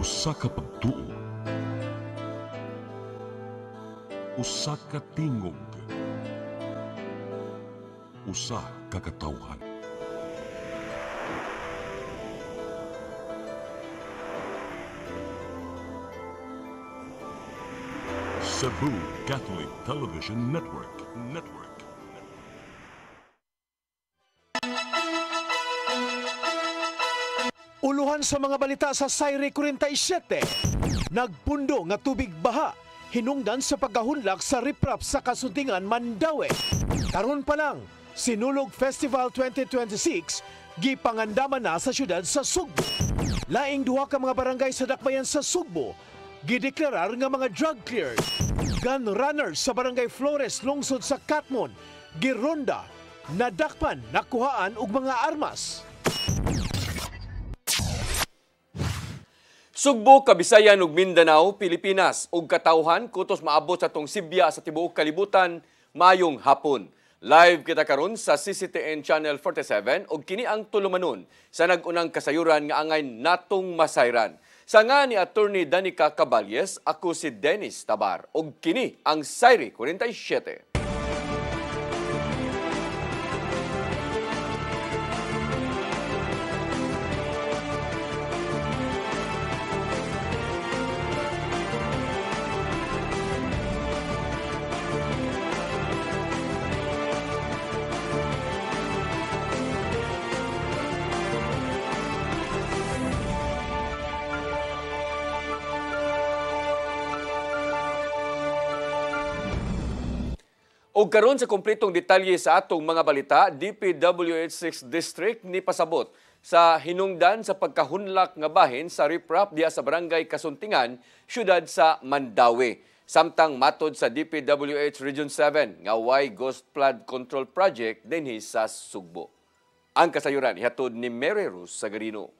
Usa ka pagtuo, usa ka tingog, usa ka katawhan. Cebu Catholic Television Network. Uluhan sa mga balita sa Sayre 47. Nagpundo nga tubig baha hinungdan sa pagkahunlak sa riprap sa Kasuntingan, Mandaue. Karon pa lang, Sinulog Festival 2026 gipangandaman na sa syudad sa Sugbo. Laing duha ka mga barangay sa dakbayan sa Sugbo gideklarar nga mga drug cleared. Gun runners sa barangay Flores lungsod sa Katmon gironda, nadakpan, nakuhaan og mga armas. Sugbo, Kabisayan ug Mindanao, Pilipinas ug katawhan kutos maabot sa tong Sibya sa tibuok kalibutan mayong hapon. Live kita karon sa CCTN Channel 47 ug kini ang tulumanon sa nag-unang kasayuran nga angay natong masayran. Sa nga ni Attorney Danica Caballes, ako si Dennis Tabar ug kini ang Sayre 47. O karon sa kumpletong detalye sa atong mga balita, DPWH 6 District ni pasabot sa hinungdan sa pagkahunlak nga bahin sa riprap diha sa barangay Kasuntingan, syudad sa Mandaue. Samtang matod sa DPWH Region 7 nga way Ghost Flood Control Project dinhi sa Sugbo. Ang kasayuran ihatod ni Mary Rose Sagarino.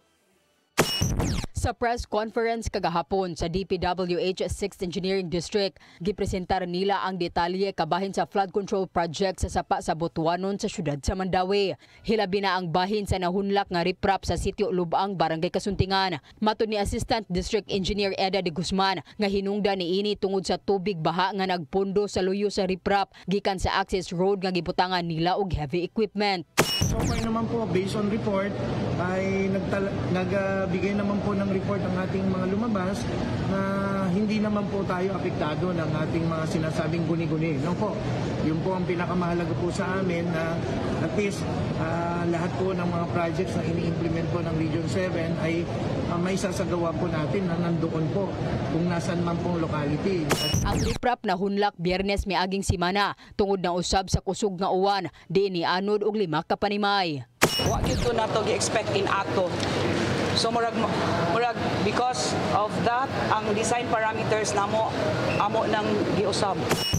Sa press conference kagahapon sa DPWH 6th Engineering District, gipresentar nila ang detalye kabahin sa flood control project sa sapa sa Butuanon sa syudad sa Mandaue. Hilabi na ang bahin sa nahunlak nga riprap sa sitio Lubang, Barangay Kasuntingan. Matud ni Assistant District Engineer Eda de Guzman nga hinungdan niini tungod sa tubig baha nga nagpundo sa luyo sa riprap gikan sa access road nga gibutangan nila og heavy equipment. So far naman po, based on report, ay nagbigay naman po ng report ang ating mga lumabas na hindi naman po tayo apektado ng ating mga sinasabing guni-guni. No po, yun po ang pinakamahalaga po sa amin na at least lahat po ng mga projects na ini-implement po ng Region 7 ay may sasagawa po natin na nandoon po kung nasan man pong locality. Ang riprap na hunlak Biyernes miaging simana tungod na usab sa kusog nga uwan, di ni anod og 5 ka panimay. Wa gyud ko nato gi-expect in ato. So murag because of that ang design parameters namo amo nang giusab.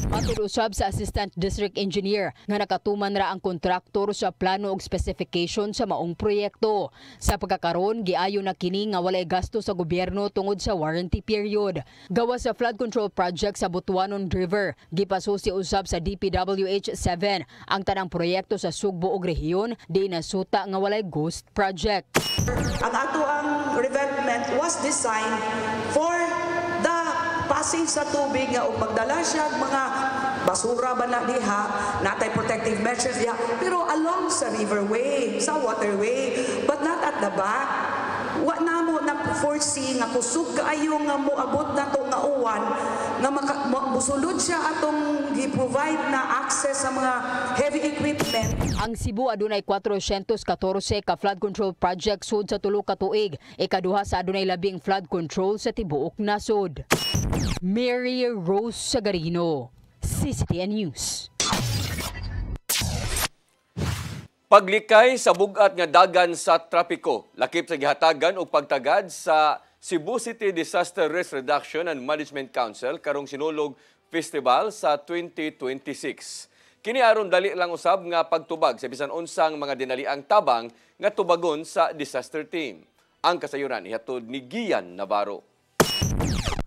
Matud usab sa Assistant District Engineer nga nakatuman ra ang kontraktor sa plano ug specification sa maong proyekto. Sa pagkakaron giayo na kini nga walay gasto sa gobyerno tungod sa warranty period. Gawas sa flood control project sa Butuanon River, gipasusi usab sa DPWH 7 ang tanang proyekto sa Sugbo ug rehiyon di nasuta nga walay ghost project. Ang ato ang revetment was designed for the passing sa tubig nga ug magdala siya mga basura ba na diha, natay protective measures diha, pero along sa riverway, sa waterway, but not at the back. Wa na mo na foresee nga kusog kaayo nga moabot na to nga uwan nga musulod siya atong gi-provide na access sa mga heavy equipment. Ang Cebu adunay 414 ka flood control project sud sa tulo ka tuig, ikaduha sa adunay labing flood control sa tibuok nasod. Mary Rose Sagarino, CCTN News. Paglikay sa bugat nga dagan sa trapiko, lakip sa gihatagan o pagtagad sa Cebu City Disaster Risk Reduction and Management Council karong Sinulog Festival sa 2026. Kini aron dali lang usab nga pagtubag sa bisan unsang mga dinaliang tabang nga tubagon sa disaster team. Ang kasayuran ihatod ni Gian Navarro.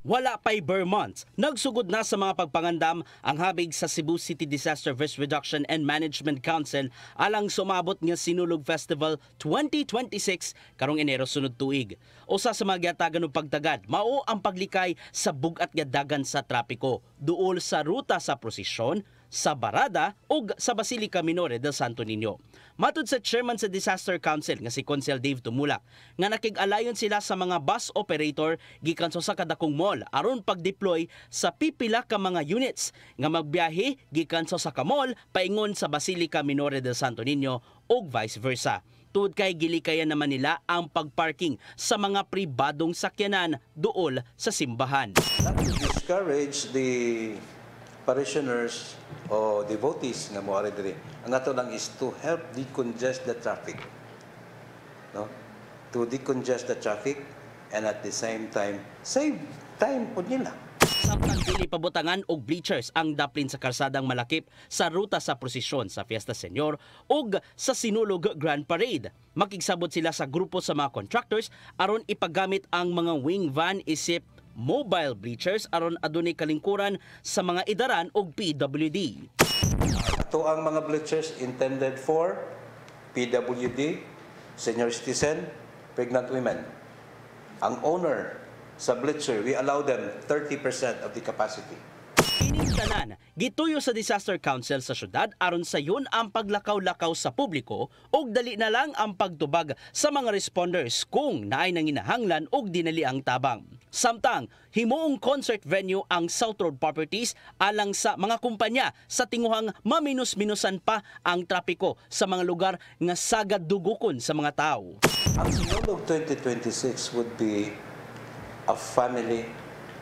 Wala pa'y bare months, nagsugod na sa mga pagpangandam ang habig sa Cebu City Disaster Risk Reduction and Management Council alang sumabot nga Sinulog Festival 2026 karong Enero sunod tuig. Usa sa mga giatagan og pagtagad mao ang paglikay sa bugat nga dagan sa trapiko duol sa ruta sa prosesyon, sa Barada ug sa Basilica Minore del Santo Niño. Matud sa chairman sa Disaster Council nga si Consel Dave Tumulak nga nakig-alayon sila sa mga bus operator gikan sa kadakong mall aron pag-deploy sa pipila ka mga units nga magbiyahe gikan sa mall paingon sa Basilica Minore del Santo Niño ug vice versa. Tuod kay gilikayan naman nila ang pagparking sa mga pribadong sakyanan duol sa simbahan. Not to discourage the parishioners o devotees nga moari diri. Ang ato lang is to help decongest the traffic. No? To decongest the traffic and at the same time save time po nila. Samtang dili pabutangan og bleachers ang daplin sa kalsadang malakip sa ruta sa prosesyon sa Fiesta Señor ug sa Sinulog Grand Parade. Makigsabot sila sa grupo sa mga contractors aron ipagamit ang mga wing van isip mobile bleachers aron adunay kalingkuran sa mga idaran og PWD. Ito ang mga bleachers intended for PWD, senior citizen, pregnant women. Ang owner sa bleacher, we allow them 30% of the capacity. Kining tanan, gituyo sa Disaster Council sa syudad aron sayon ang paglakaw-lakaw sa publiko ug dali na lang ang pagtubag sa mga responders kung naay nanginahanglan og dinali ang tabang. Samtang himuong concert venue ang South Road Properties alang sa mga kumpanya sa tinguhang maminus-minusan pa ang trapiko sa mga lugar nga sagad dugukon sa mga tao. Ang Sinulog 2026 would be a family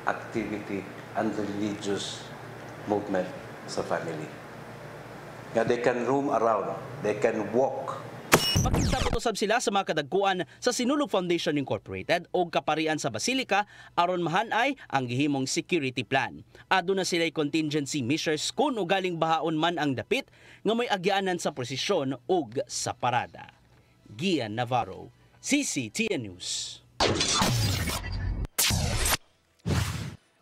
activity and religious movement sa family. Nga they can roam around, they can walk. Makigsabot usab sila sa mga kadagkuan sa Sinulog Foundation Incorporated o kaparian sa Basilica aron mahanay ang gihimong security plan. Aduna sila'y contingency measures kung ugaling bahaon man ang dapit nga may agianan sa prosesyon ug sa parada. Gian Navarro, CCTN News.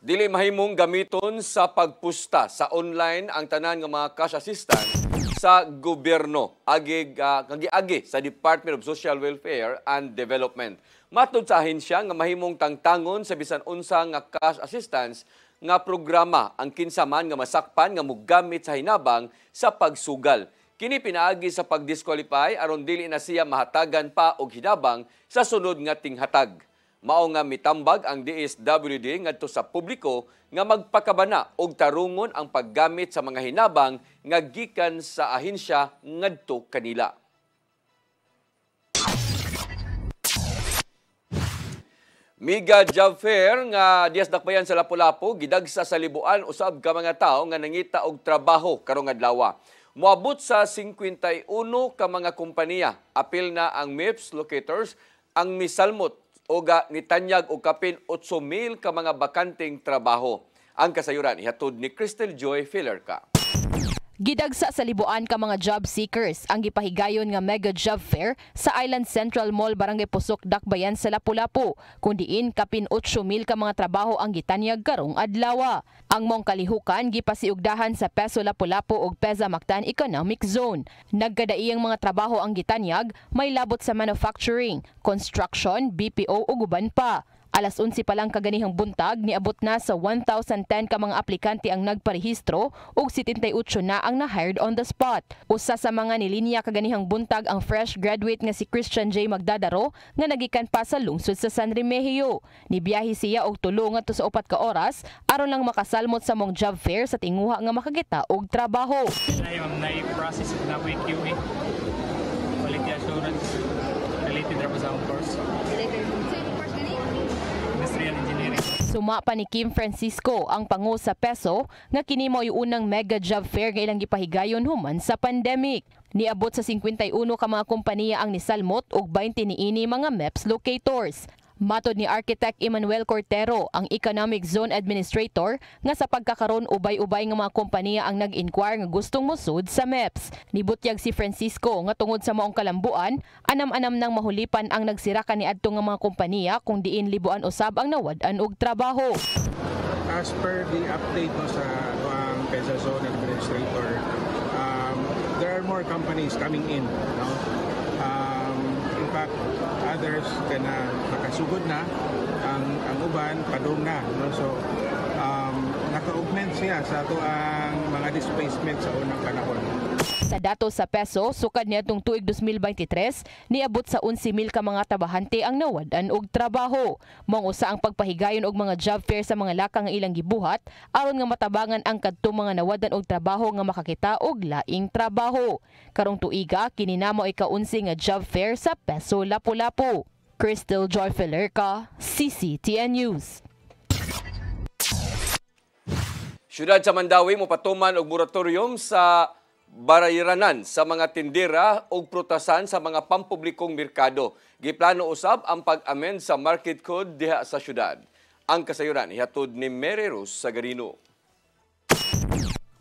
Dili mahimong gamiton sa pagpusta sa online ang tanan nga mga cash assistance sa gobyerno agi sa Department of Social Welfare and Development. Matud sa ahensya nga mahimong tangtangon sa bisan unsa nga cash assistance nga programa ang kinsa man nga masakpan nga mogamit sa hinabang sa pagsugal. Kini pinaagi sa pag-disqualify aron dili na siya mahatagan pa og hinabang sa sunod nga tinghatag. Mao nga mitambag ang DSWD ngadto sa publiko nga magpakabana og tarungon ang paggamit sa mga hinabang nga gikan sa ahensya ngadto kanila. Mega Job Fair nga dias dakbayan sa Lapu-Lapu gidagsa sa libuan usab ka mga tawo nga nangita og trabaho karong adlaw. Moabot sa 51 ka mga kompanya. Apil na ang MIPS locators ang misalmot o nitanyag og kapin 8,000 ka mga bakanting trabaho. Ang kasayuran ihatod ni Crystal Joy Filerca. Gidagsa sa libuan ka mga job seekers ang gipahigayon nga Mega Job Fair sa Island Central Mall, Barangay Pusok, Dakbayan sa Lapu-Lapu, kun diin kapin 8,000 ka mga trabaho ang gitanyag karong adlaw. Ang mong kalihukan gipasiugdahan sa Peso Lapu-Lapu ug Peza Mactan Economic Zone. Nagkadaiyang mga trabaho ang gitanyag, may labot sa manufacturing, construction, BPO ug uban pa. Alas 11 pa lang kaganihang buntag, niabot na sa 1,010 ka mga aplikante ang nagparehistro ug 78 na ang na-hired on the spot. Usa sa mga nilinya kaganihang buntag ang fresh graduate nga si Christian J. Magdadaro nga nagikan pa sa lungsod sa San Remigio. Nibiyahe siya og 3 ngadto sa 4 ka oras aron lang makasalmot sa mong job fair sa tinguha nga makakita og trabaho. Na-process na ko QA. Quality assurance related ra sa course. Suma pa ni Kim Francisco ang pangu sa Peso nga kini mao unang mega job fair nga ilang gipahigayon human sa pandemic. Niabot sa 51 ka mga kompanya ang nisalmot og 20 niini mga MEPS locators. Matod ni Architect Emmanuel Cortero, ang Economic Zone Administrator, nga sa pagkakaroon ubay-ubay nga mga kompanya ang nag-inquire nga gustong musud sa MEPS. Nibutyag si Francisco nga tungod sa maong kalambuan, anam-anam nang mahulipan ang nagsira kaniadto nga mga kompanya kung diin libuan usab ang nawad-an og trabaho. As per the update no, sa ang PEZA Zone Administrator, there are more companies coming in. No? In fact, others na nakasugod na, ang uban padung na. No? So, naka-augment siya sa ato ang mga displacement sa unang panahon. Sa datos sa peso, sukad niadtong tuig 2023, niabot sa 11,000 ka mga trabahante ang nawad-an og trabaho. Mao usa ang pagpahigayon og mga job fair sa mga laka nga ilang gibuhat aron nga matabangan ang kadtong mga nawadan og trabaho nga makakita og laing trabaho. Karong tuiga kini namo ika-11 nga job fair sa Peso Lapu-Lapu. Crystal Joy Felerca, CCTN News. Siyudad sa Mandawi mopatuman og moratorium sa barayranan sa mga tindera o prutasan sa mga pampublikong merkado. Giplano usab ang pag-amend sa market code diha sa syudad. Ang kasayuran ihatod ni Mary Rose Sagarino.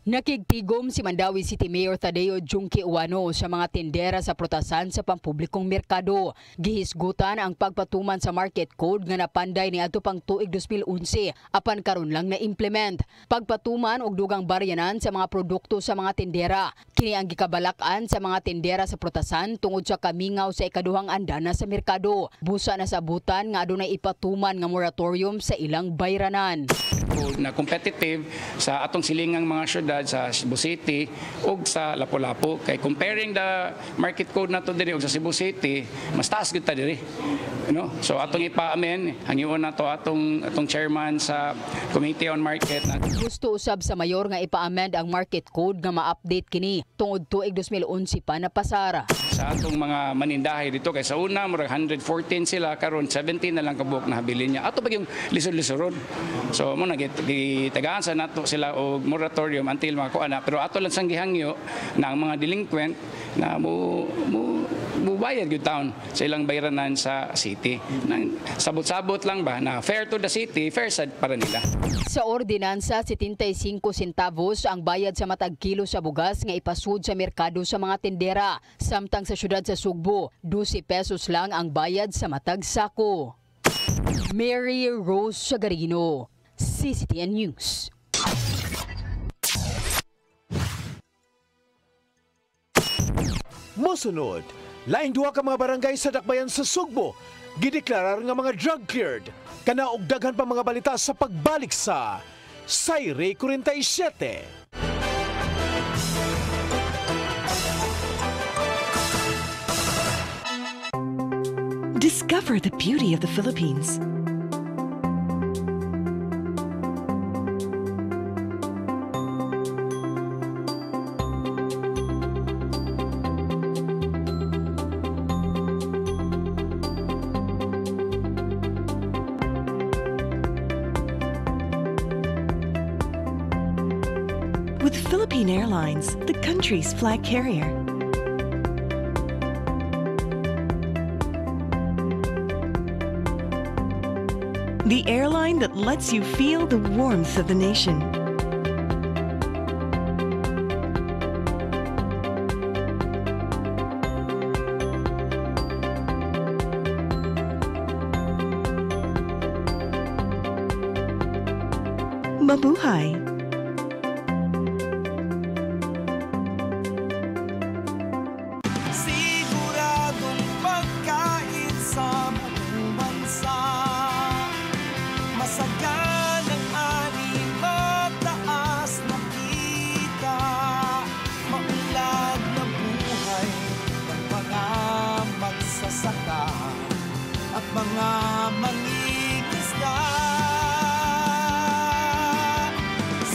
Nakigtigom si Mandawi City Mayor Tadeo Junque Uwano sa mga tindera sa prutasan sa pampublikong merkado. Gihisgutan ang pagpatuman sa market code nga napanday niadto pang tuig 2011 apan karon lang na implement. Pagpatuman og dugang baryanan sa mga produkto sa mga tindera. Kini ang gikabalakan sa mga tindera sa prutasan tungod sa kamingaw sa ikaduhang andana sa merkado. Busa na sabutan nga adunay ipatuman nga moratorium sa ilang bayranan. Na competitive sa atong silingang mga syudad sa Cebu City ug sa Lapu-Lapu. Kay comparing the market code nato diri ug sa Cebu City, mas taas gyud ta diri. So atong ipa-amen hangyon nato atong chairman sa Committee on Market. Gusto usab sa mayor nga ipa-amend ang market code nga ma-update kini tungod tuig 2011 pa na pasara. Sa atong mga manindahay dito kay sa una murag 114 sila karon 17 na lang kabuok na habilin niya. Ato pa yung lisod-lisod. So mo gitagaan sa nato sila og moratorium until makuha pero ato lang sang gihangyo na ang mga delinquent na mubayad gyud taon sa ilang bayranan sa city. Sabot-sabot lang ba na fair to the city, fair sad para nila. Sa ordinansa 75 centavos ang bayad sa matag kilo sa bugas nga ipasud sa merkado sa mga tindera. Samtang sa syudad sa Sugbo, 12 pesos lang ang bayad sa matag sako. Mary Rose Sagarino, CCTN News. Mosunod, laing duha ka mga barangay sa dakbayan sa Sugbo gideklarar nga mga drug cleared. Kana og daghan pa mga balita sa pagbalik sa Sayre 47. Discover the beauty of the Philippines. With Philippine Airlines, the country's flag carrier. The airline that lets you feel the warmth of the nation. Mabuhay! Siguradong pagkain sa buong bansa. Masaganang ani, mataas na kita. Maunlad na buhay ng mga magsasaka at mga mangingisda.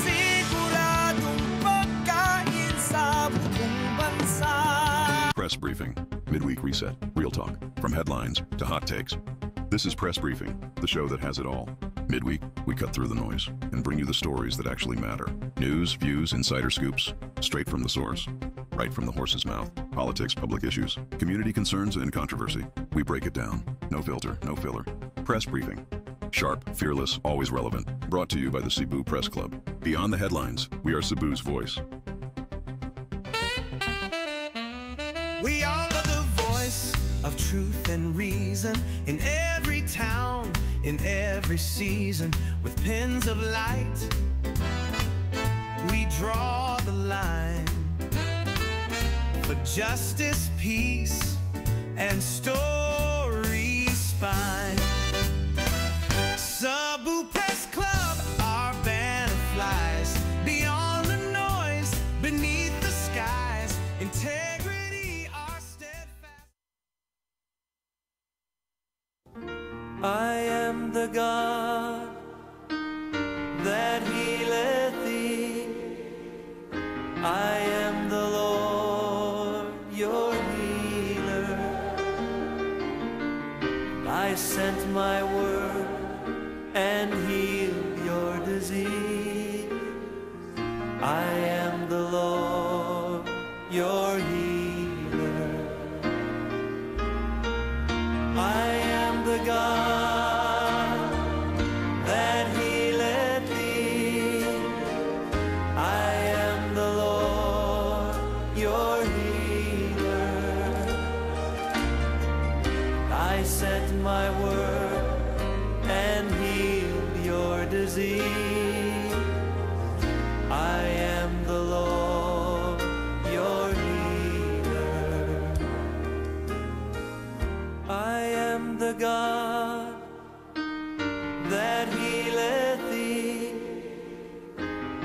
Siguradong pagkain sa buong bansa. Press Briefing, Midweek Reset, Real Talk, from headlines to hot takes. This is Press Briefing, the show that has it all. Midweek, we cut through the noise and bring you the stories that actually matter. News, views, insider scoops, straight from the source, right from the horse's mouth. Politics, public issues, community concerns, and controversy. We break it down. No filter, no filler. Press Briefing. Sharp, fearless, always relevant. Brought to you by the Cebu Press Club. Beyond the headlines, we are Cebu's voice. We are the voice of truth and reason in every town, in every season. With pens of light, we draw the line for justice, peace, and story spine. Cebu Press Club, our banner flies beyond the noise, beneath the skies. Integrity, our steadfast. I am the God that healeth thee. I am the Lord, your healer. I sent my word and healed your disease. I am the Lord, your healer. I am the God that healeth thee. I am the Lord, your healer. I sent my word and healed your disease. I am the Lord, your healer. I am the God that healeth thee.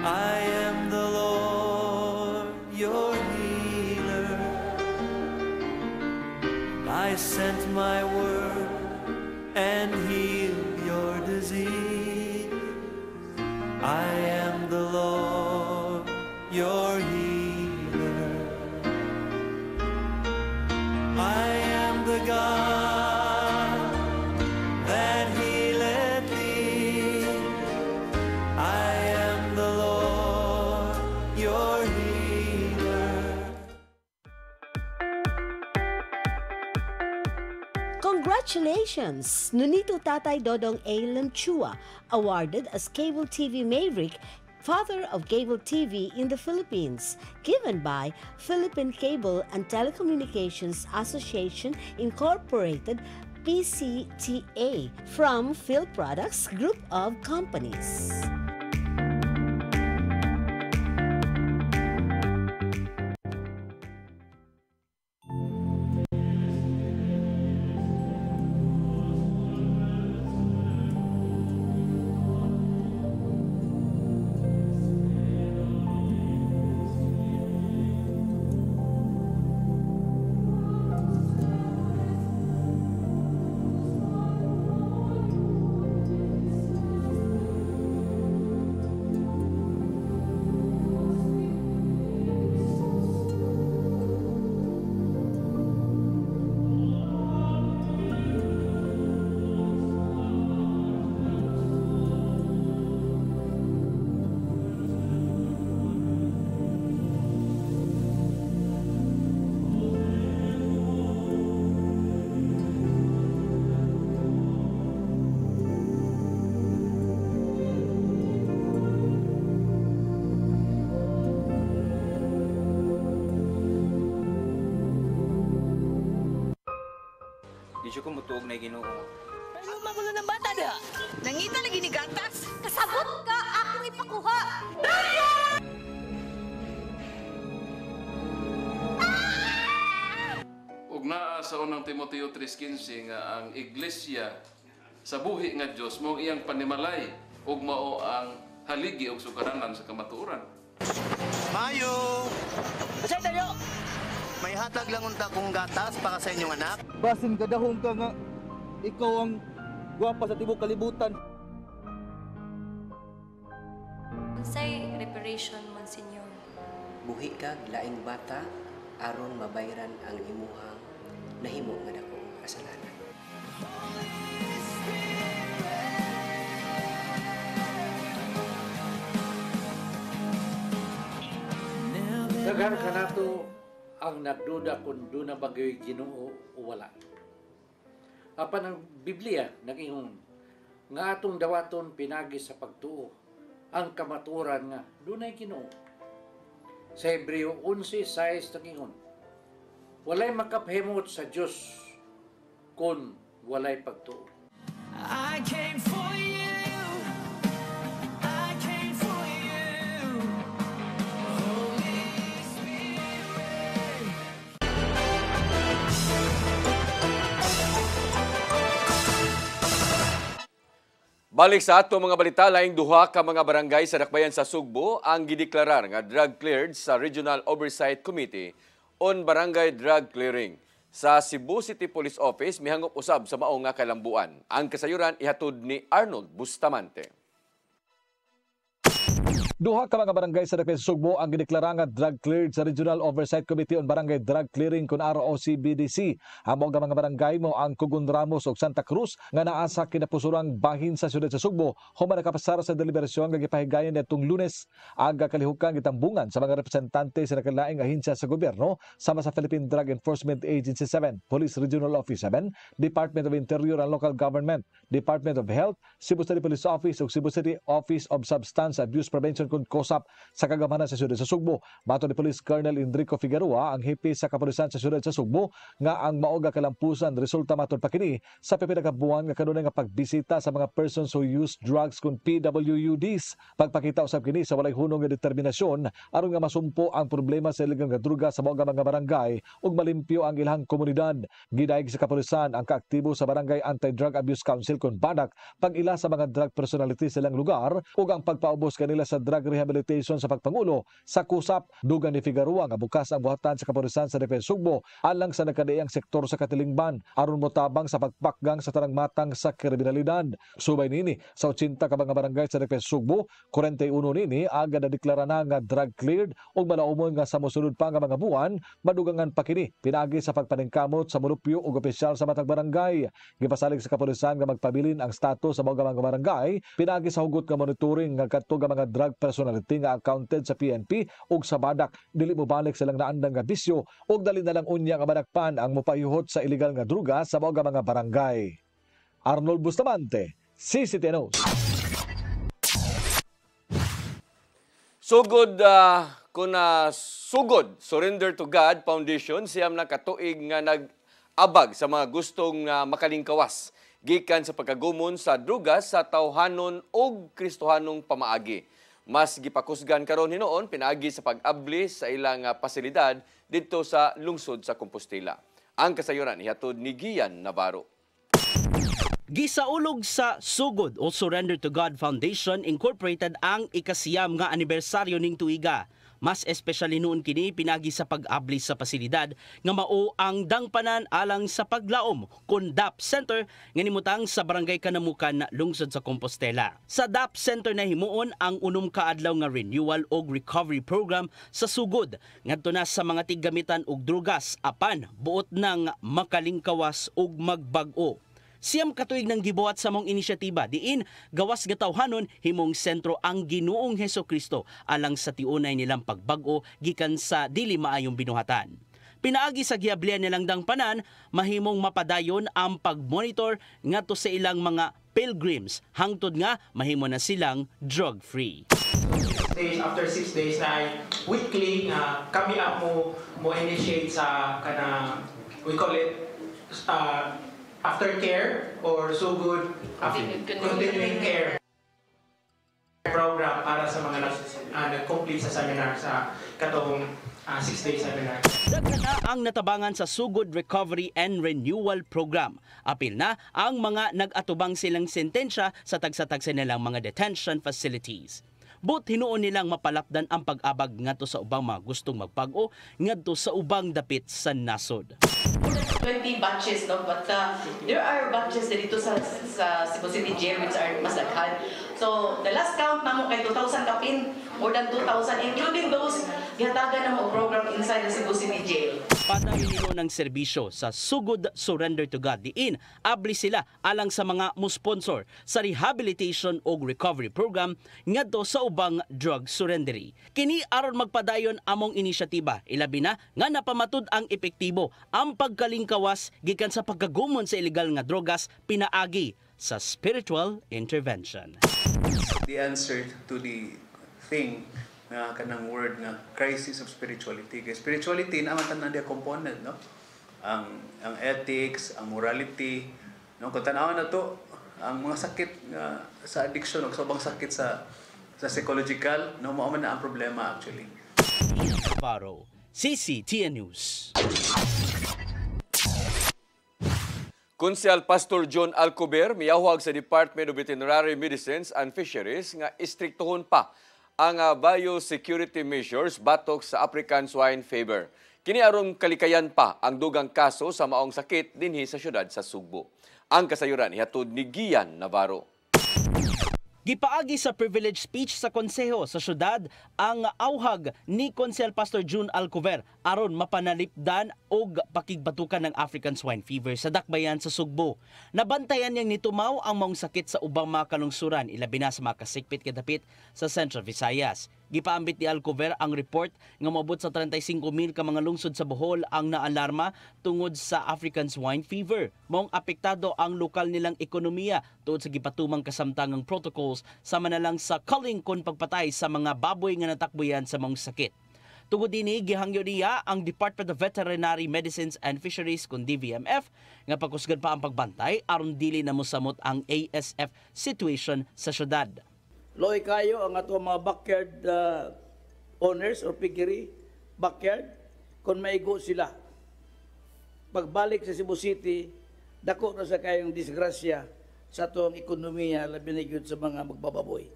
I am the Lord, your healer. I sent my word and healed your disease. I am the Lord, your healer. I am the God that healeth thee. I am the Lord, your healer. Congratulations! Nunito Tatay Dodong A. Lemchua, awarded as Cable TV Maverick, Father of Cable TV in the Philippines, given by Philippine Cable and Telecommunications Association Incorporated, PCTA, from Phil Products Group of Companies. Di ko mutuog na Ginoo. Pero magulo ng bata da. Nangita lagi ni gatas. Kasabot ka akong ipakuha. Ug naa sa unang Timoteo 3:15 nga ang iglesia sa buhi nga Dios mao iyang panimalay ug mao ang haligi ug sukaranan sa kamatuoran. Mayo! Asay tayo! May hatag lang unta kong gatas para sa inyong anak. Basin kadahong ka nga ikaw ang gwapa sa tibok kalibutan. Unsay reparation, Monsignor? Buhi kag laing bata aron mabayran ang imuhang nahimo nga dakong kasalanan. Daghan ka nato ang nagduda kung doon na bagay Ginoo o wala. Apan ang Biblia nag-ingon nga atong dawaton pinagi sa pagtuo ang kamaturan nga dunay Ginoo. Sa Hebreo 11:6 nag-ingon, walay makapahimot sa Dios kun walay pagtuo. I came for you. I came for you. Holy Spirit. Balik sa ato mga balita, laing duha ka mga barangay sa dakbayan sa Sugbo ang gideklarar nga drug cleared sa Regional Oversight Committee on Barangay Drug Clearing. Sa Cebu City Police Office, mihangop usab sa mao nga kalambuan. Ang kasayuran ihatod ni Arnold Bustamante. Duha ka mga barangay sa Defensa Sugbo ang gideklara nga drug cleared sa Regional Oversight Committee on Barangay Drug Clearing kun ROCBDC. Amo nga mga barangay mo ang Cugun Ramos ug Santa Cruz nga naa sa kinapusurang bahin sa siyudad sa Sugbo. Human nakapasara sa deliberasyon nga gipahigayon nitong Lunes aga kalihukan gitambungan sa mga representante sa nakalaing ahensya sa gobyerno sama sa Philippine Drug Enforcement Agency 7, Police Regional Office 7, Department of Interior and Local Government, Department of Health, Cebu City Police Office ug Cebu City Office of Substance Abuse Prevention kun COSAP sa kagamanan sa siyudad sa Sugbo. Bato ni Police Colonel Enrico Figueroa, ang hepe sa kapulisan sa siyudad sa Sugbo, nga ang maoga kalampusan resulta matud pa kini sa pipinakabuan nga kanunay nga pagbisita sa mga persons who use drugs kun PWUDs. Pagpakita usab kini sa walay hunong nga determinasyon aron nga masumpo ang problema sa iligang nga druga sa maoga mga barangay ug malimpyo ang ilang komunidad. Gidayeg sa kapulisan ang kaaktibo sa Barangay Anti-Drug Abuse Council kun BADAC pag-ila sa mga drug personalities sa ilang lugar ug ang pagpaubos kanila sa drug rehabilitation sa pagpangulo sa kusap. Dugan ni Figueroa nga bukas ang buhatan sa kapulisan sa Defensa Sugbo alang sa nakadaiyang sektor sa Katilingban aron motabang sa pagpakgang sa tarangmatang sa kriminalidad. Subay nini sa 80 ka mga barangay sa Defensa Sugbo, 41 nini aga na deklara na nga drug cleared ug malaumon nga sa mosunod pa nga mga buwan madugangan pa kini pinagi sa pagpaningkamot sa mulupyo ug opisyal sa matag barangay. Gipasalig sa kapulisan nga magpabilin ang status sa mga barangay pinagi sa hugot nga monitoring nga kadto nga mga drug personality nga accounted sa PNP ug sa BADAC. Dili mo balik silang naandang nga bisyo ug dali na lang unya nga badakpan ang mopayuhot sa illegal nga druga sa mga barangay. Arnold Bustamante, CCTV News. Sugod Sugod Surrender to God Foundation siyam na katuig nga nag-abag sa mga gustong makalingkawas gikan sa pagkagumon sa druga sa tawhanon ug Kristohanong pamaagi. Mas gipakusgan karon hinuon pinaagi sa pag-abli sa ilang pasilidad didto sa lungsod sa Compostela. Ang kasayuran ihatod ni Gian Navarro. Gisaulog sa Sugod o Surrender to God Foundation Incorporated ang ikasiyam nga anibersaryo ning tuiga. Mas especially noon kini pinagi sa pag-abli sa pasilidad nga mao ang dangpanan alang sa paglaom kun DAP Center nga nimutang sa Barangay Kanamukan, lungsod sa Compostela. Sa DAP Center na himuon ang unom ka adlaw nga renewal og recovery program sa Sugod ngadto na sa mga tiggamitan og drugas apan buot nang makalingkawas og magbag-o. Siyam katuig nang gibuhat sa mong inisyatiba diin gawas nga tawhanon himong sentro ang Ginoong Hesukristo alang sa tiunay nilang pagbag-o gikan sa dili maayong binuhatan. Pinaagi sa giablian nilang dangpanan, mahimong mapadayon ang pag-monitor ngadto sa ilang mga pilgrims hangtod nga mahimo na silang drug-free. After 6 days na weekly nga kami mo initiate sa kana we call it aftercare or Sugod continuing care program para sa mga nag-complete sa seminar sa katong 6-day seminar. Daghan na ang natabangan sa Sugod Recovery and Renewal Program. Apil na ang mga nag-atubang silang sentensya sa tagsa-tagsa nilang mga detention facilities. But hinuon nilang mapalapdan ang pag-abag ngadto sa ubang mga gustong magpag-o ngadto sa ubang dapit sa nasod. 20 batches, no? But there are batches dito sa Cebu City Jail which are mas daghan. So the last count namo kay 2,000 kapin, more than 2,000, including those gihatagan na mo program inside the Cebu City Jail. Padayon nilo ng serbisyo sa Sugod Surrender to God diin abli sila alang sa mga mo-sponsor sa rehabilitation o recovery program ngadto sa ubang drug surrendery. Kini aron magpadayon among inisyatiba, ilabi na nga napamatud ang epektibo ang pagkalingkawas gikan sa pagkagumon sa illegal nga drogas pinaagi sa spiritual intervention. The answer to the thing nga kanang word nga crisis of spirituality. Kaya spirituality naman tanan dia component, no? Ang ethics, ang morality, no? Kung tanaw na to, ang mga sakit nga sa addiction o sa ubang sakit sa psychological, no, mao man na ang problema actually. Paro, CCTN News. Konsyal Pastor John Alcober miyawag sa Department of Veterinary Medicines and Fisheries nga istriktuhon pa ang biosecurity measures batok sa African swine fever. Kini aron kalikayan pa ang dugang kaso sa maong sakit dinhi sa syudad sa Sugbo. Ang kasayuran ihatod ni Gian Navarro. Gipaagi sa privilege speech sa konseho sa syudad ang auhag ni Konsel Pastor June Alcover aron mapanalipdan og pakigbatukan ng African swine fever sa dakbayan sa Sugbo. Nabantayan niyang nitumaw ang maong sakit sa ubang mga kalungsuran ilabi na sa mga kasikpit kadapit sa Central Visayas. Gipaambit ni Alcover ang report nga moabot sa 35,000 ka mga lungsod sa Bohol ang naalarma tungod sa African swine fever. Maong apektado ang lokal nilang ekonomiya tungod sa gipatumang kasamtangang protocols sama na lang sa culling kon pagpatay sa mga baboy nga natakbuyan sa maong sakit. Tungod dinhi gihangyo niya ang Department of Veterinary Medicines and Fisheries kun DVMF nga pagkusgan pa ang pagbantay aron dili na mosamot ang ASF situation sa syudad. Loy kayo ang ato mga backyard owners or piggery backyard kung maigo sila. Pagbalik sa Cebu City, dako na sa kayong disgrasya sa atong ekonomiya labi na gyud sa mga magbababoy.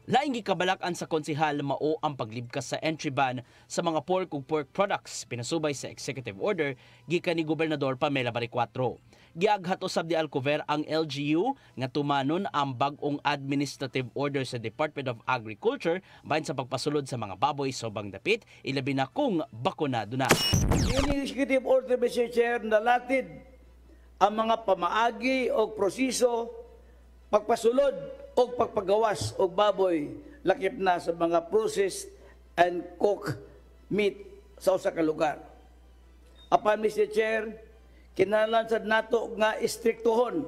Laing gikabalakan sa konsehal mao ang paglibkas sa entry ban sa mga pork ug pork products pinasubay sa executive order gikan ni Gobernador Pamela Baricuatro. Giaghat usab di Alcover ang LGU nga tumanon ang bag-ong administrative order sa Department of Agriculture bahin sa pagpasulod sa mga baboy sa ubang dapit ilabi na kung bakunado na. Ini executive order, Mr. Chair, nalatid ang mga pamaagi o proseso pagpasulod o pagpagawas o baboy lakip na sa mga processed and cooked meat sa usa ka lugar. Apan, Mr. Chair, kinahanglan sad nato nga istriktuhon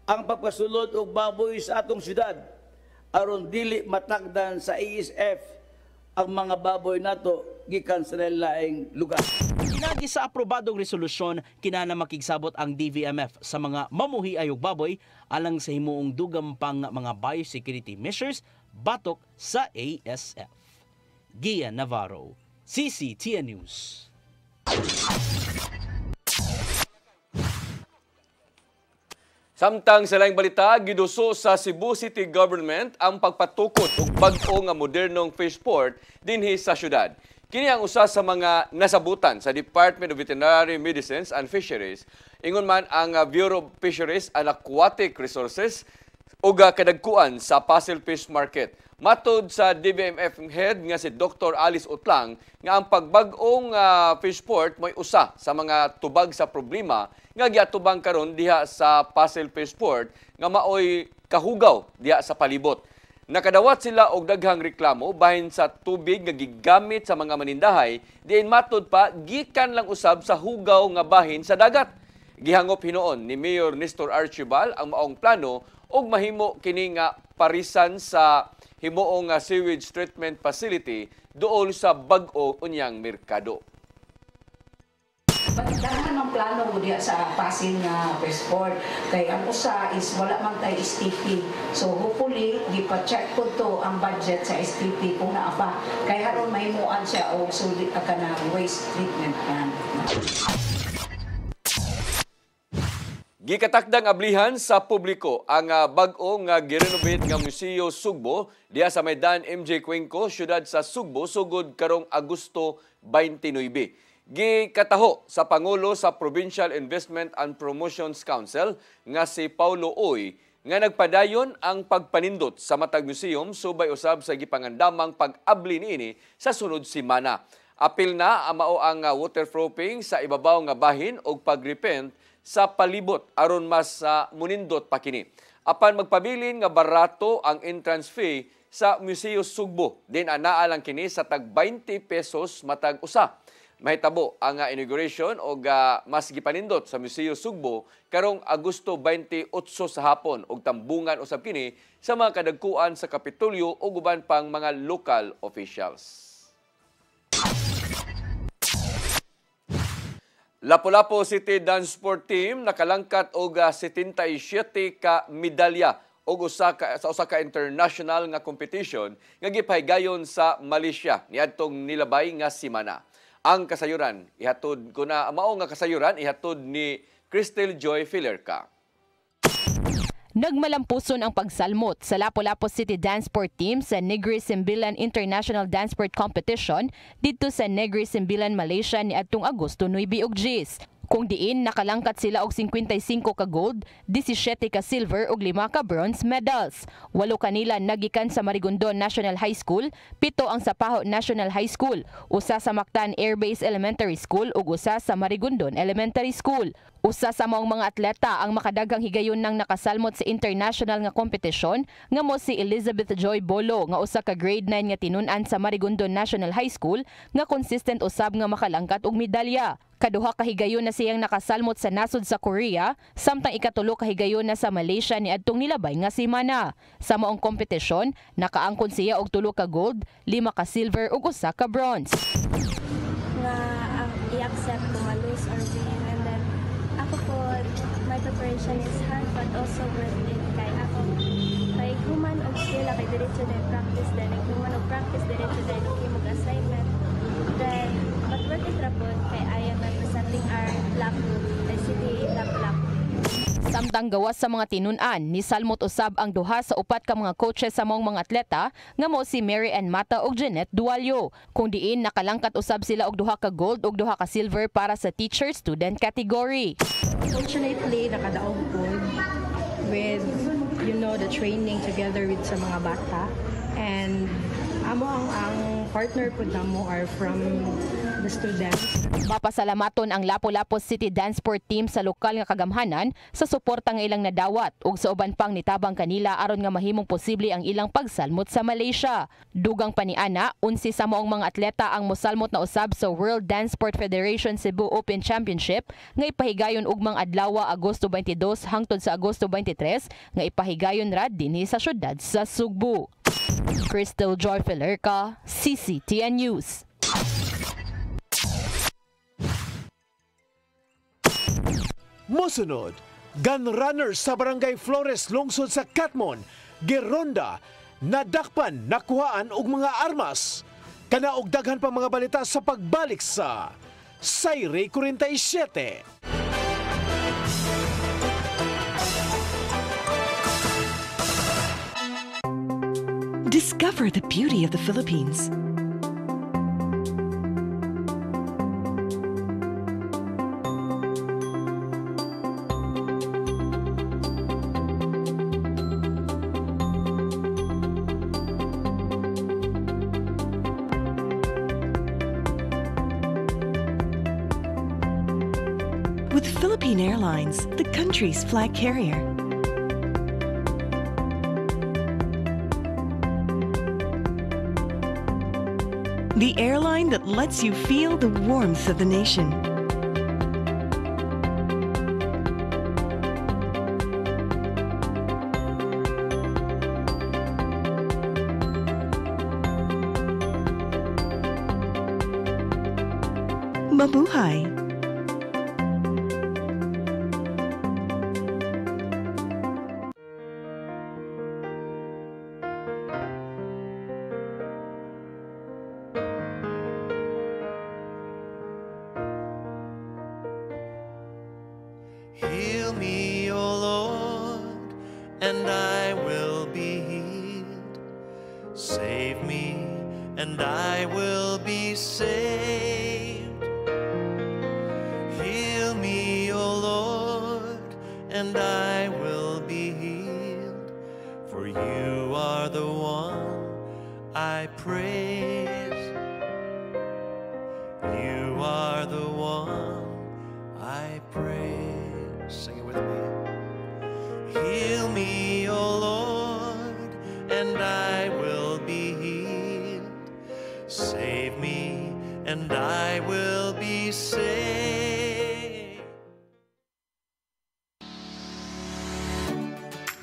ang pagpasulod og baboy sa atong syudad aron dili matagdan sa ASF ang mga baboy nato gikan sa laing lugar. Pinagi sa aprobadong resolusyon kinahanglan makigsabot ang DVMF sa mga mamuhi ayog baboy alang sa himuong dugam pang mga biosecurity measures batok sa ASF. Gian Navarro, CCTN News. Samtang sa laing balita, giduso sa Cebu City Government ang pagpatukod og bag-o nga modernong fish port dinhi sa syudad. Kini ang usa sa mga nasabutan sa Department of Veterinary Medicines and Fisheries. Ingon man ang Bureau of Fisheries and Aquatic Resources ug kadagkuan sa Pasel Fish Market. Matod sa DVMF head nga si Dr. Alice Utlang nga ang pagbag-ong fish port may usa sa mga tubag sa problema nga giatubang karon diha sa Pasel Fish Port nga maoy kahugaw diha sa palibot. Nakadawat sila og daghang reklamo bahin sa tubig nga gigamit sa mga manindahay diin matod pa gikan lang usab sa hugaw nga bahin sa dagat. Gihangop hinuon ni Mayor Nestor Archibald ang maong plano og mahimo kini nga parisan sa himuong sewage treatment facility duol sa bag-o unyang merkado. Daghan ang plano mo diya sa Pasig nga passport kay ang usa is wala man tay STP, so hopefully gipa-check po to ang budget sa STP kung naa pa kay haron mahimuan siya og sulit ka na waste treatment plant. Gikatakdang ablihan sa publiko ang bag-o nga girenovate nga Museo Sugbo diha sa Maidan MJ Cuenco, syudad sa Sugbo sugod karong Agosto 29. Gikataho sa Pangulo sa Provincial Investment and Promotions Council nga si Paulo Oy nga nagpadayon ang pagpanindot sa matag museum subay usab sa gipangandamang pag-abli niini sa sunod semana. Apil na mao ang waterproofing sa ibabaw nga bahin og pagrepent sa palibot aron mas munindot pa kini. Apan magpabilin nga barato ang entrance fee sa Museo Sugbo. Din anaa lang kini sa tag 20 pesos matag usa. Mahitabo ang inauguration o mas gipanindot sa Museo Sugbo karong Agosto 28 sa hapon ug tambungan usab kini sa mga kadagkuan sa Kapitolyo o uban pang mga local officials. Lapu-Lapu City Dance Sport Team nakalangkat og 77 ka medalya og sa usa ka international nga competition nga gipahigayon sa Malaysia niadtong nilabay nga semana. Ang kasayuran ihatod ko na mao nga kasayuran ihatod ni Crystal Joy Filerca. Nagmalampuson ang pagsalmot sa Lapu-Lapu City Dance Sport Team sa Negri Sembilan International Dance Sport Competition dito sa Negri Sembilan, Malaysia niadtong Agosto 9 ug 10. Kung diin nakalangkat sila og 55 ka gold, 17 ka silver ug 5 ka bronze medals. 8 kanila nagikan sa Marigondon National High School, 7 ang Sapaho National High School, usa sa Mactan Air Base Elementary School ug usa sa Marigondon Elementary School. Usa sa maong mga atleta ang makadaghang higayon nang nakasalmot sa international nga kompetisyon nga mo si Elizabeth Joy Bolo nga usa ka grade 9 nga tinun-an sa Marigondon National High School nga consistent usab nga makalangkat og medalya. Kaduha ka higayon na siyang nakasalmot sa nasod sa Korea, samtang ikatulo ka higayon na sa Malaysia niadtong nilabay nga semana. Sa maong kompetisyon, nakaangkon siya og 3 ka gold, 5 ka silver ug 1 ka bronze. Nga i-accept kung ma-lose or win, and then ako po, my preparation is hard but also worth it. Kay ako, kay human og sila kay diretso na practice din, kay human og practice diretso din okay mag assignment. Then but worth it ra pod kay I am representing our Lapu, the city Lapu-Lapu. Samtang gawas sa mga tinun-an, ni salmot usab ang duha sa upat ka mga coaches sa maong mga atleta nga mo si Mary Ann Mata ug Jeanette Dualio. Kung diin nakalangkat usab sila og 2 ka gold ug 2 ka silver para sa teacher-student category. Fortunately, nakadaog po with the training together with sa mga bata, and amo ang partner po namo are from the students. Mapasalamaton ang Lapu-Lapu City Dance Sport Team sa lokal nga kagamhanan sa suporta nga ilang nadawat ug sa uban pang nitabang kanila aron nga mahimong posible ang ilang pagsalmot sa Malaysia. Dugang paniana, 11 sa maong mga atleta ang mosalmot na usab sa World Dance Sport Federation Cebu Open Championship nga ipahigayon ugmang adlaw Agosto 22 hangtod sa Agosto 23 nga ipahigayon ra dinhi sa syudad sa Sugbo. Crystal Joy Filerca, CCTN News. Mosunod, gun runners sa Barangay Flores lungsod sa Catmon, gironda, nadakpan, nakuhaan og mga armas. Kana og daghan pa mga balita sa pagbalik sa Sayre 47. Discover the beauty of the Philippines. With Philippine Airlines, the country's flag carrier. The airline that lets you feel the warmth of the nation. Mabuhay! Heal me, O Lord, and I will be healed. Save me, and I will be saved. Heal me, O Lord, and I will be healed. For you are the one I praise. You are the one I praise. Sing it with me. Heal me, O Lord, and I will Save me, and I will be saved.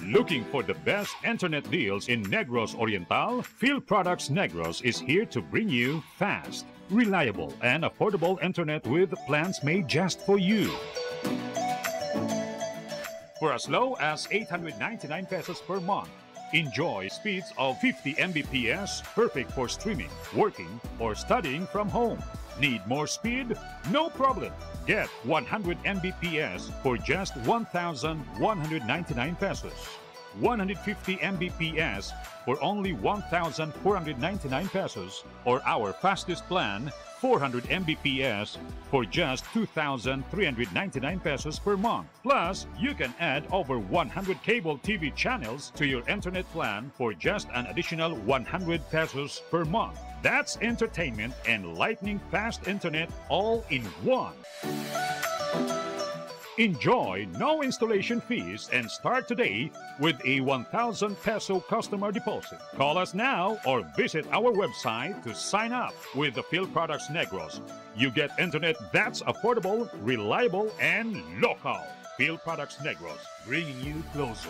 Looking for the best internet deals in Negros Oriental? Phil Products Negros is here to bring you fast, reliable, and affordable internet with plans made just for you. For as low as 899 pesos per month, enjoy speeds of 50 Mbps, perfect for streaming, working, or studying from home. Need more speed? No problem. Get 100 Mbps for just 1,199 pesos. 150 Mbps for only 1,499 pesos, or our fastest plan, 400 Mbps for just 2,399 pesos per month. Plus, you can add over 100 cable TV channels to your internet plan for just an additional 100 pesos per month. That's entertainment and lightning fast internet all in one. Enjoy no installation fees and start today with a 1,000 peso customer deposit. Call us now or visit our website to sign up with the Phil Products Negros. You get internet that's affordable, reliable, and local. Phil Products Negros, bringing you closer,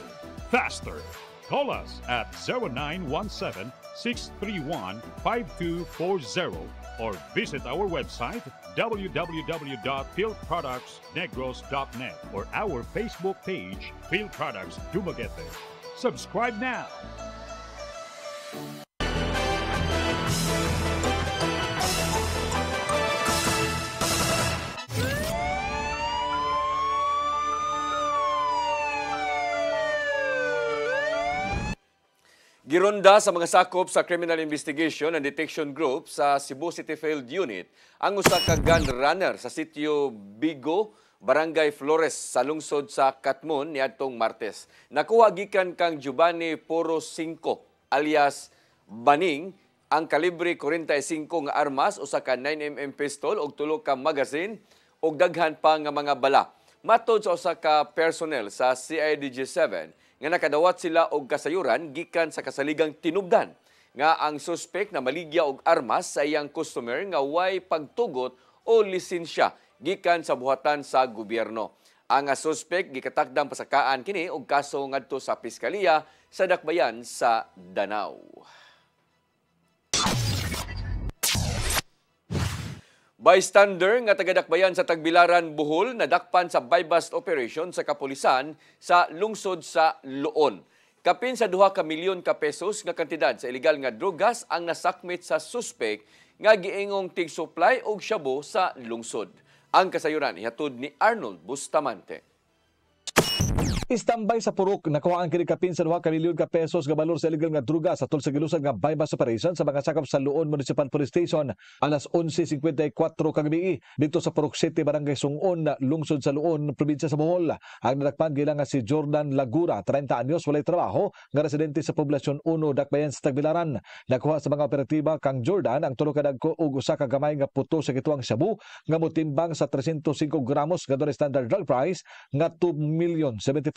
faster. Call us at 0917-631-5240 or visit our website www.philproductsnegros.net or our Facebook page, Phil Products Dumaguete. Subscribe now. Gironda sa mga sakop sa Criminal Investigation and Detection Group sa Cebu City Field Unit ang usa ka gun runner sa sitio Bigo, Barangay Flores sa lungsod sa Katmon niadtong Martes. Nakuha gikan kang Giovanni Poro 5 alias Baning ang kalibre 45 nga armas, usa ka 9mm pistol og 3 ka magazine ug daghan pa nga mga bala. Matod sa usa ka personnel sa CIDG-7 nga nakadawat sila og kasayuran gikan sa kasaligang tinubdan nga ang suspek na maligya og armas sa iyang customer nga way pagtugot o lisensya gikan sa buhatan sa gobyerno. Ang suspek gikatakdang pasakaan kini og kaso ngadto sa Piskaliya sa Dakbayan sa Danau. Bystander nga taga-Dakbayan sa Tagbilaran, Bohol, nadakpan sa buy-bust operation sa kapulisan sa lungsod sa Luon. Kapin sa 2 ka milyon ka pesos nga kantidad sa illegal nga drogas ang nasakmit sa suspek nga giingong tig-supply og shabu sa lungsod. Ang kasayuran ihatod ni Arnold Bustamante. Istambay sa purok, nakuhaan kini kapin sa 2 ka milyon ka pesos nga balor sa illegal nga druga sa tol sa gilusad nga buy-bust operation sa mga sakop sa Luon Municipal Police Station alas 11:54 kagabi dito sa Purok City, Barangay Sungon, lungsod sa Luon, probinsya sa Bohol. Ang nadakpan gila nga si Jordan Lagura, 30 anyos, walay trabaho, nga residente sa Poblasyon 1, Dakbayan sa Tagbilaran. Nakuha sa mga operatiba kang Jordan ang 3 ka dagko ug usa ka gamay nga puto sa gituang shabu nga motimbang sa 305 gramos nga doon standard drug price nga 2,074,000.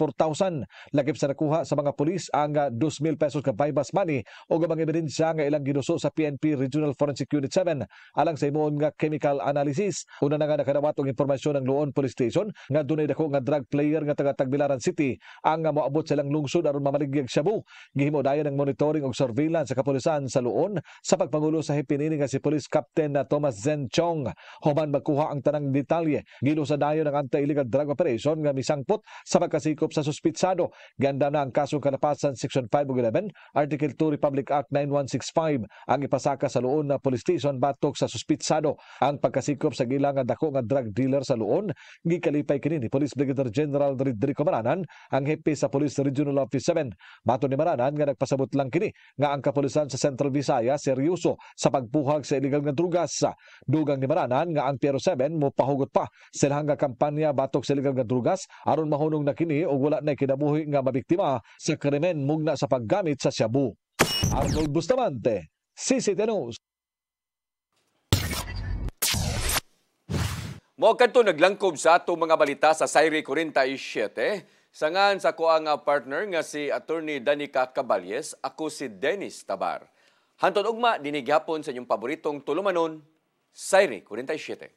Lakip sa nakuha sa mga pulis ang 2,000 pesos ka buy-bust money o mga ebidensya nga ilang ginuso sa PNP Regional Forensic Unit 7 alang sa imoon nga chemical analysis. Una na nga nakadawat og impormasyon ng Luon Police Station nga dunay dako nga drug player nga taga Tagbilaran City ang moabot sa ilang lungsod aron mamaligyag shabu. Gihimo dayon ang monitoring og surveillance sa kapulisan sa Luon sa pagpangulo sa hipinini nga si Police Captain Thomas Zen Chong. Human magkuha ang tanang detalye, gilusa dayon ang anti-illegal drug operation nga misangpot sa pagkasikop sa suspitsado. Ganda na ang kasong kalapasan Section 5 ug 11, Article 2 Republic Act 9165 ang ipasaka sa Luon na Police Station batok sa suspitsado. Ang pagkasikop sa gilang nga dako nga drug dealer sa Luon gikalipay kini ni Police Brigadier General Rodrigo Maranan, ang hepe sa Police Regional Office 7. Bato ni Maranan nga nagpasabot lang kini nga ang kapulisan sa Central Visayas seryoso sa pagpuhag sa illegal nga drugas. Dugang ni Maranan nga ang Piero 7 mopahugot pa sila nga kampanya batok sa illegal nga drugas aron mahunong na kini o wala na kinabuhi nga mabiktima sa krimen mugna sa paggamit sa shabu. Arnold Bustamante, CCTV News. Mao kadto naglangkob sa atong mga balita sa Sayre 47. Sangan sa kuang partner nga si Attorney Danica Caballes, ako si Dennis Tabar. Hantod ugma dinig hapon sa inyong paboritong tulumanon, Sayri 47.